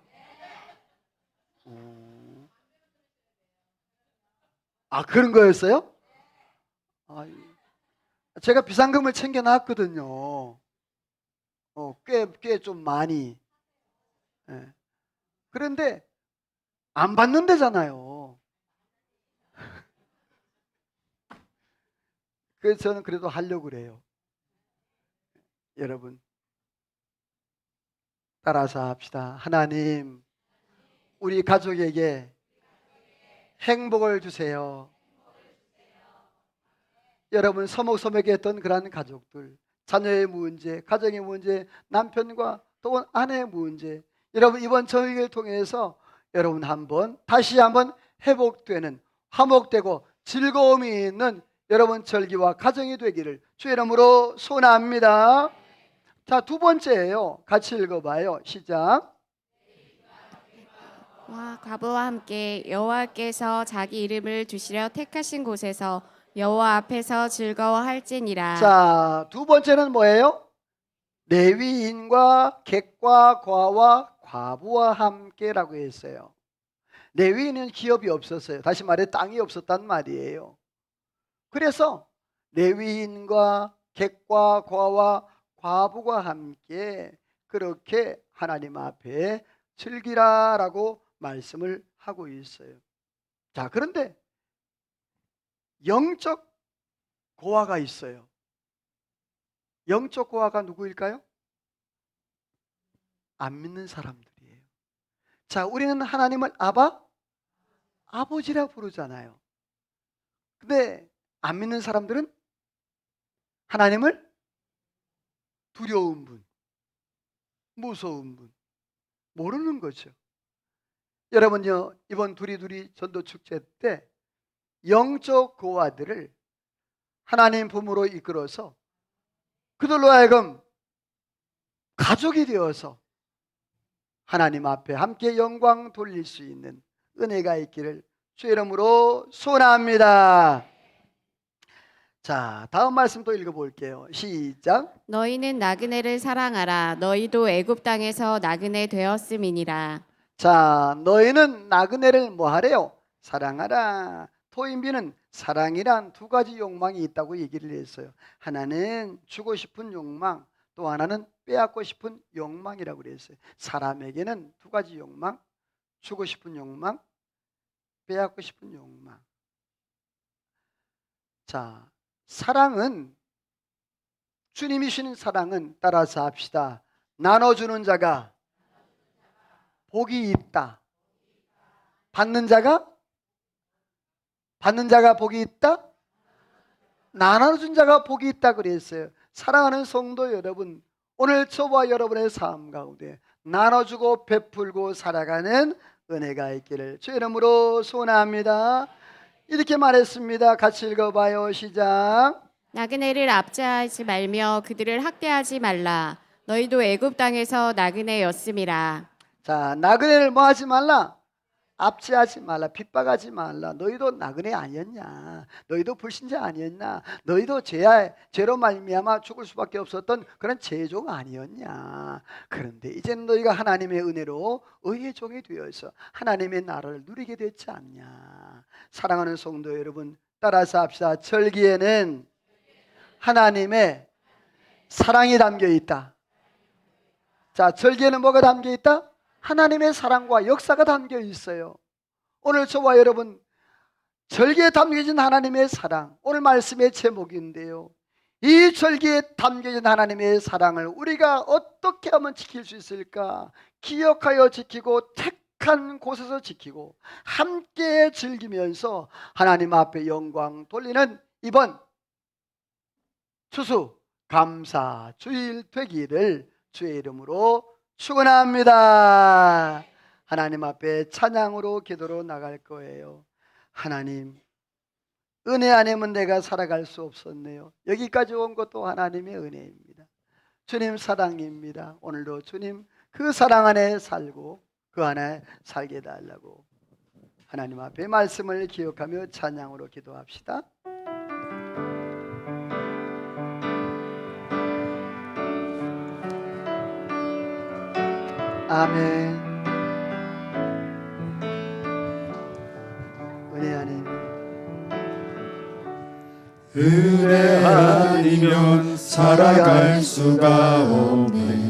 아, 그런 거였어요? 아, 제가 비상금을 챙겨놨거든요. 꽤 좀 많이. 예. 그런데 안 받는다잖아요. 그래서 저는 그래도 하려고 그래요. 여러분, 따라서 합시다. 하나님, 우리 가족에게 행복을 주세요. 여러분, 서먹서먹했던 그러한 가족들, 자녀의 문제, 가정의 문제, 남편과 또는 아내의 문제, 여러분 이번 저녁을 통해서 여러분 다시 한번 회복되는, 화목되고 즐거움이 있는 여러분 절기와 가정이 되기를 주의 이름으로 소원합니다. 자, 두 번째예요. 같이 읽어봐요. 시작. 와, 과부와 함께 여호와께서 자기 이름을 두시려 택하신 곳에서 여호와 앞에서 즐거워할지니라. 자, 두 번째는 뭐예요? 레위인과 객과 과와 과부와 함께라고 했어요. 레위인은 기업이 없었어요. 다시 말해 땅이 없었단 말이에요. 그래서 레위인과 객과 과와 과부가 함께 그렇게 하나님 앞에 즐기라라고 말씀을 하고 있어요. 자, 그런데 영적 고아가 있어요. 영적 고아가 누구일까요? 안 믿는 사람들이에요. 자, 우리는 하나님을 아버지라 부르잖아요. 근데 안 믿는 사람들은 하나님을 두려운 분, 무서운 분, 모르는 거죠. 여러분요, 이번 두리두리 전도 축제 때 영적 고아들을 하나님 품으로 이끌어서 그들로 하여금 가족이 되어서 하나님 앞에 함께 영광 돌릴 수 있는 은혜가 있기를 주의 이름으로 소원합니다. 자, 다음 말씀 또 읽어볼게요. 시작. 너희는 나그네를 사랑하라. 너희도 애굽 땅에서 나그네 되었음이니라. 자, 너희는 나그네를 뭐 하래요? 사랑하라. 토인비는 사랑이란 두 가지 욕망이 있다고 얘기를 했어요. 하나는 주고 싶은 욕망, 또 하나는 빼앗고 싶은 욕망이라고 그랬어요. 사람에게는 두 가지 욕망, 주고 싶은 욕망, 빼앗고 싶은 욕망. 자, 사랑은, 주님이 주시는 사랑은 따라서 합시다. 나눠주는 자가 복이 있다. 받는 자가 복이 있다. 나눠준 자가 복이 있다 그랬어요. 사랑하는 성도 여러분, 오늘 저와 여러분의 삶 가운데 나눠주고 베풀고 살아가는 은혜가 있기를 주의 이름으로 소원합니다. 이렇게 말했습니다. 같이 읽어봐요. 시작. 나그네를 압제하지 말며 그들을 학대하지 말라. 너희도 애굽 땅에서 나그네였음이라. 자, 나그네를 뭐 하지 말라? 압제하지 말라, 핍박하지 말라. 너희도 나그네 아니었냐? 너희도 불신자 아니었냐? 너희도 죄로 말미암아 죽을 수밖에 없었던 그런 죄종 아니었냐? 그런데 이제는 너희가 하나님의 은혜로 의의 종이 되어서 하나님의 나라를 누리게 됐지 않냐? 사랑하는 성도 여러분, 따라서 합시다. 절기에는 하나님의 사랑이 담겨 있다. 자, 절기에는 뭐가 담겨 있다? 하나님의 사랑과 역사가 담겨 있어요. 오늘 저와 여러분 절기에 담겨진 하나님의 사랑, 오늘 말씀의 제목인데요, 이 절기에 담겨진 하나님의 사랑을 우리가 어떻게 하면 지킬 수 있을까? 기억하여 지키고 택한 곳에서 지키고 함께 즐기면서 하나님 앞에 영광 돌리는 이번 추수 감사 주일 되기를 주의 이름으로 축원합니다. 하나님 앞에 찬양으로 기도로 나갈 거예요. 하나님, 은혜 아니면 내가 살아갈 수 없었네요. 여기까지 온 것도 하나님의 은혜입니다. 주님 사랑입니다. 오늘도 주님 그 사랑 안에 살고 그 안에 살게 해달라고 하나님 앞에 말씀을 기억하며 찬양으로 기도합시다. 아멘. 은혜 아닌 은혜 아니면 살아갈 수가 없네.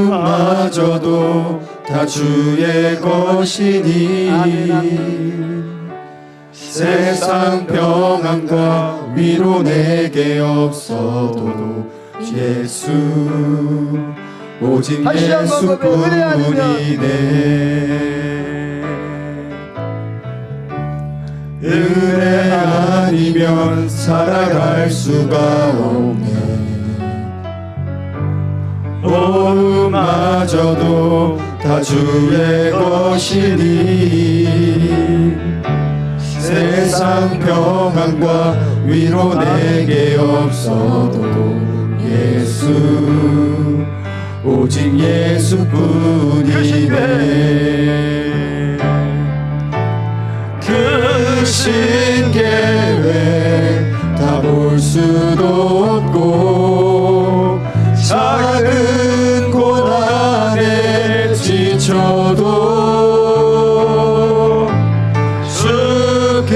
마저도 다 주의 것이니 아멘, 아멘. 세상 평안과 위로 내게 없어도 예수 오직 다시 한번 고백해. 은혜 예수뿐이네. 은혜 아니면 살아갈 수가 없네. 마저도 다 주의 것이니 세상 평안과 위로 내게 없어도 예수 오직 예수뿐이네. 크신 계획 다 볼 수도 없고 작은 고난에 지쳐도 주께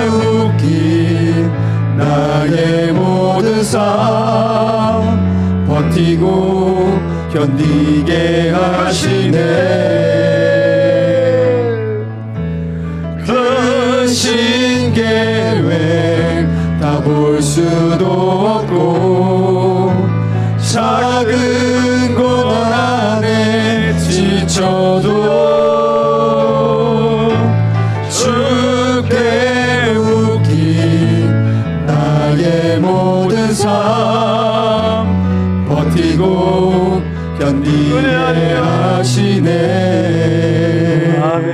묶인 나의 모든 삶 버티고 견디게 하시네. 크신 계획 다 볼 수도 없고 작은 고난에 지쳐도 주께 묶인 나의 모든 삶 버티고 견디게 하시네. 아멘.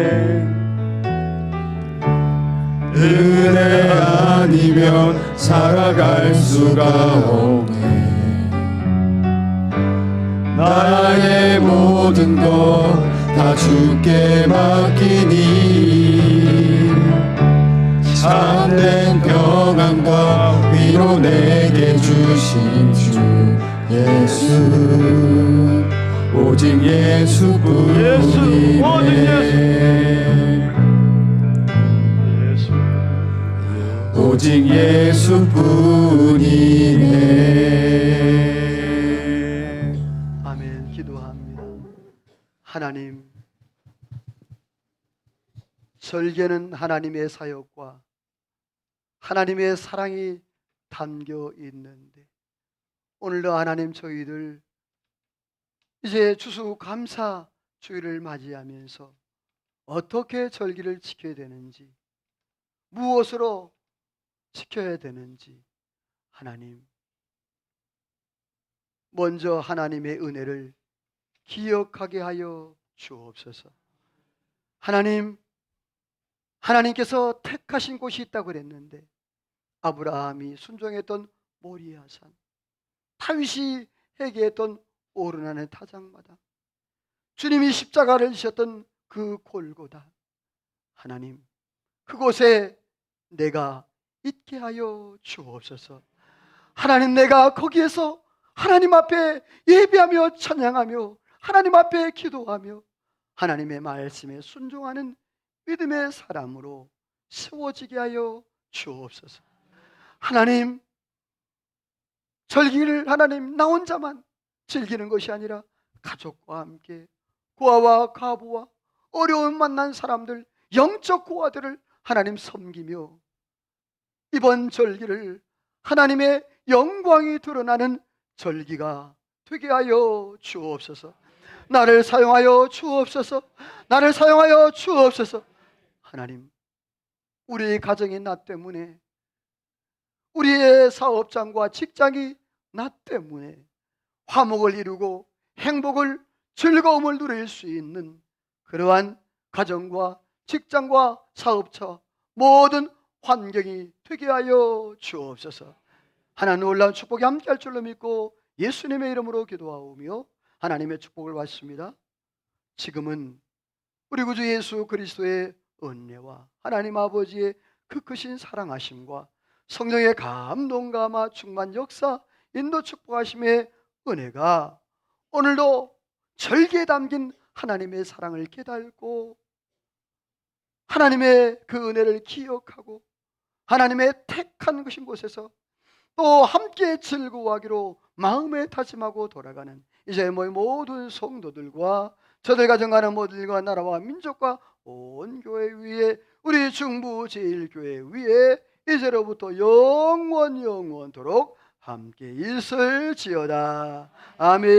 은혜 아니면 살아갈 수가 없네. 나의 모든 것 다 주께 맡기니 참된 평안과 위로 내게 주신 주 예수 오직 예수뿐이네. 오직 예수뿐이네. 아멘. 기도합니다. 하나님, 절개는 하나님의 사역과 하나님의 사랑이 담겨 있는데 오늘도 하나님 저희들 이제 추수감사 주일을 맞이하면서 어떻게 절기를 지켜야 되는지 무엇으로 지켜야 되는지 하나님 먼저 하나님의 은혜를 기억하게 하여 주옵소서. 하나님께서 택하신 곳이 있다고 그랬는데 아브라함이 순종했던 모리아산, 다윗이 회개했던 오르나는 타작마다, 주님이 십자가를 지셨던 그 골고다, 하나님 그곳에 내가 있게 하여 주옵소서. 하나님, 내가 거기에서 하나님 앞에 예배하며 찬양하며 하나님 앞에 기도하며 하나님의 말씀에 순종하는 믿음의 사람으로 세워지게 하여 주옵소서. 하나님, 절기를 하나님 나 혼자만 즐기는 것이 아니라 가족과 함께 고아와 과부와 어려움 만난 사람들, 영적 고아들을 하나님 섬기며 이번 절기를 하나님의 영광이 드러나는 절기가 되게 하여 주옵소서. 나를 사용하여 주옵소서. 나를 사용하여 주옵소서. 하나님, 우리의 가정이 나 때문에, 우리의 사업장과 직장이 나 때문에 화목을 이루고 행복을, 즐거움을 누릴 수 있는 그러한 가정과 직장과 사업처 모든 환경이 되게 하여 주옵소서. 하나님 놀라운 축복이 함께할 줄로 믿고 예수님의 이름으로 기도하오며 하나님의 축복을 받습니다. 지금은 우리 구주 예수 그리스도의 은혜와 하나님 아버지의 그 크신 사랑하심과 성령의 감동 감화 충만 역사 인도 축복하심의 은혜가 오늘도 절기에 담긴 하나님의 사랑을 깨닫고 하나님의 그 은혜를 기억하고 하나님의 택한 것인 곳에서 또 함께 즐거워하기로 마음에 다짐하고 돌아가는 이제 모든 성도들과 저들 가정가는 모두들과 나라와 민족과 온 교회 위에 우리 중부 제일교회 위에 이제로부터 영원토록 함께 있을지어다. 아멘.